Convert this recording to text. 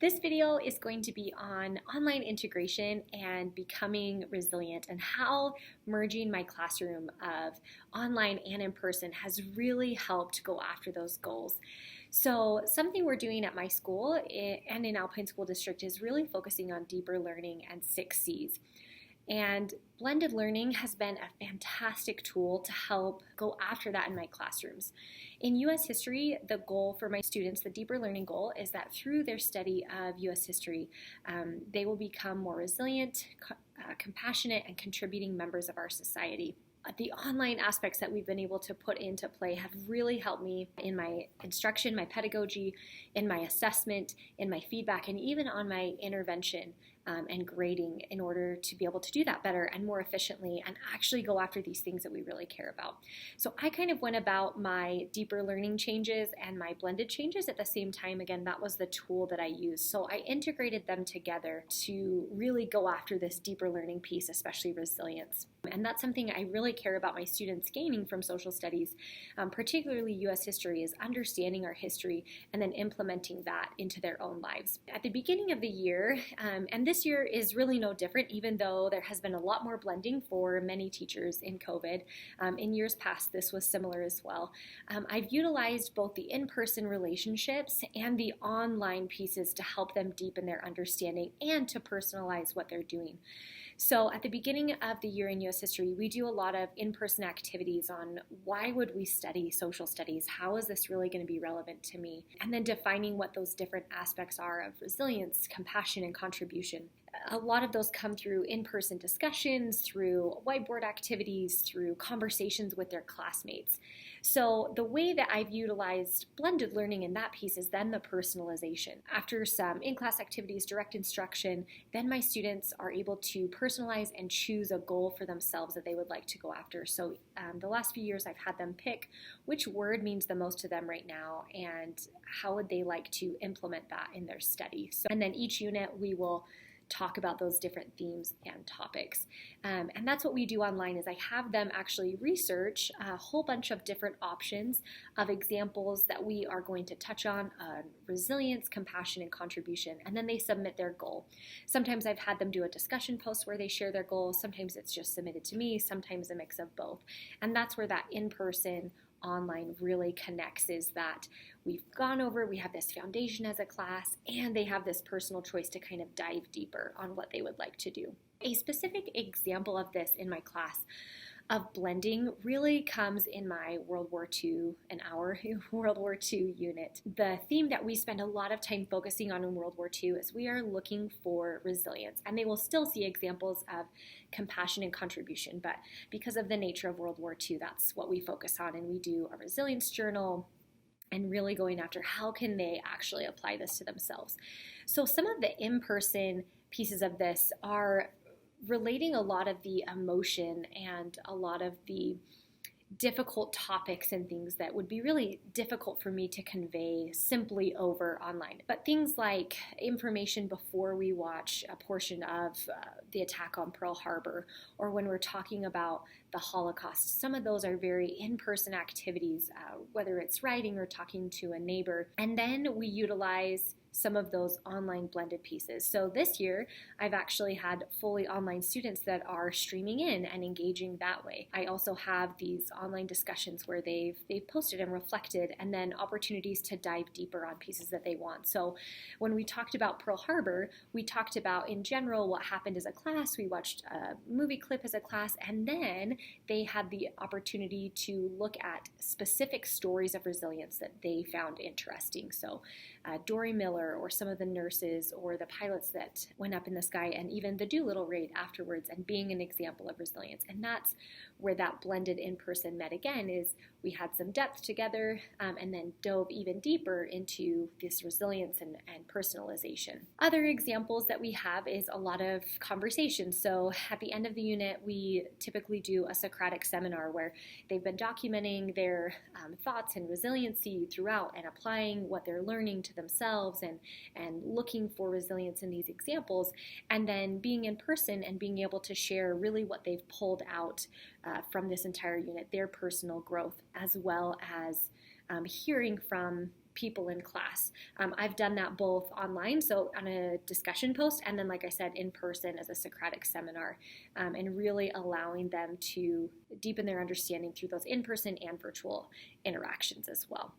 This video is going to be on online integration and becoming resilient and how merging my classroom of online and in person has really helped go after those goals. So something we're doing at my school and in Alpine School District is really focusing on deeper learning and 6 C's. And blended learning has been a fantastic tool to help go after that in my classrooms. In U.S. history, the goal for my students, the deeper learning goal, is that through their study of U.S. history, they will become more resilient, compassionate, and contributing members of our society. The online aspects that we've been able to put into play have really helped me in my instruction, my pedagogy, in my assessment, in my feedback, and even on my intervention and grading in order to be able to do that better and more efficiently and actually go after these things that we really care about. So I kind of went about my deeper learning changes and my blended changes at the same time. Again, that was the tool that I used. So I integrated them together to really go after this deeper learning piece, especially resilience. And that's something I really care about my students gaining from social studies, particularly U.S. history, is understanding our history and then implementing that into their own lives. At the beginning of the year, and this year is really no different, even though there has been a lot more blending for many teachers in COVID. In years past, this was similar as well. I've utilized both the in-person relationships and the online pieces to help them deepen their understanding and to personalize what they're doing. So at the beginning of the year in U.S. history, we do a lot of in-person activities on why would we study social studies? How is this really going to be relevant to me? And then defining what those different aspects are of resilience, compassion, and contribution. A lot of those come through in-person discussions, through whiteboard activities, through conversations with their classmates. So the way that I've utilized blended learning in that piece is then the personalization. After some in-class activities, direct instruction, then my students are able to personalize and choose a goal for themselves that they would like to go after. So the last few years I've had them pick which word means the most to them right now and how would they like to implement that in their study. And then each unit we will talk about those different themes and topics. And that's what we do online is I have them actually research a whole bunch of different options of examples that we are going to touch on resilience, compassion, and contribution, and then they submit their goal. Sometimes I've had them do a discussion post where they share their goals. Sometimes it's just submitted to me, sometimes a mix of both. And that's where that in-person online really connects, is that we've gone over, we have this foundation as a class, and they have this personal choice to kind of dive deeper on what they would like to do. A specific example of this in my class of blending really comes in my World War II, our World War II unit. The theme that we spend a lot of time focusing on in World War II is we are looking for resilience, and they will still see examples of compassion and contribution, but because of the nature of World War II, that's what we focus on, and we do a resilience journal and really going after how can they actually apply this to themselves. So some of the in-person pieces of this are relating a lot of the emotion and a lot of the difficult topics and things that would be really difficult for me to convey simply over online. But things like information before we watch a portion of the attack on Pearl Harbor, or when we're talking about the Holocaust, some of those are very in-person activities, whether it's writing or talking to a neighbor. And then we utilize some of those online blended pieces. So this year, I've actually had fully online students that are streaming in and engaging that way. I also have these online discussions where they've posted and reflected, and then opportunities to dive deeper on pieces that they want. So when we talked about Pearl Harbor, we talked about in general what happened as a class. We watched a movie clip as a class, and then they had the opportunity to look at specific stories of resilience that they found interesting. So Dory Miller, or some of the nurses or the pilots that went up in the sky, and even the Doolittle raid afterwards, and being an example of resilience. And that's where that blended in-person met again, is we had some depth together and then dove even deeper into this resilience and personalization. Other examples that we have is a lot of conversations. So at the end of the unit, we typically do a Socratic seminar where they've been documenting their thoughts and resiliency throughout and applying what they're learning to themselves and looking for resilience in these examples, and then being in person and being able to share really what they've pulled out from this entire unit, their personal growth, as well as hearing from people in class. I've done that both online, so on a discussion post, and then, like I said, in person as a Socratic seminar, and really allowing them to deepen their understanding through those in-person and virtual interactions as well.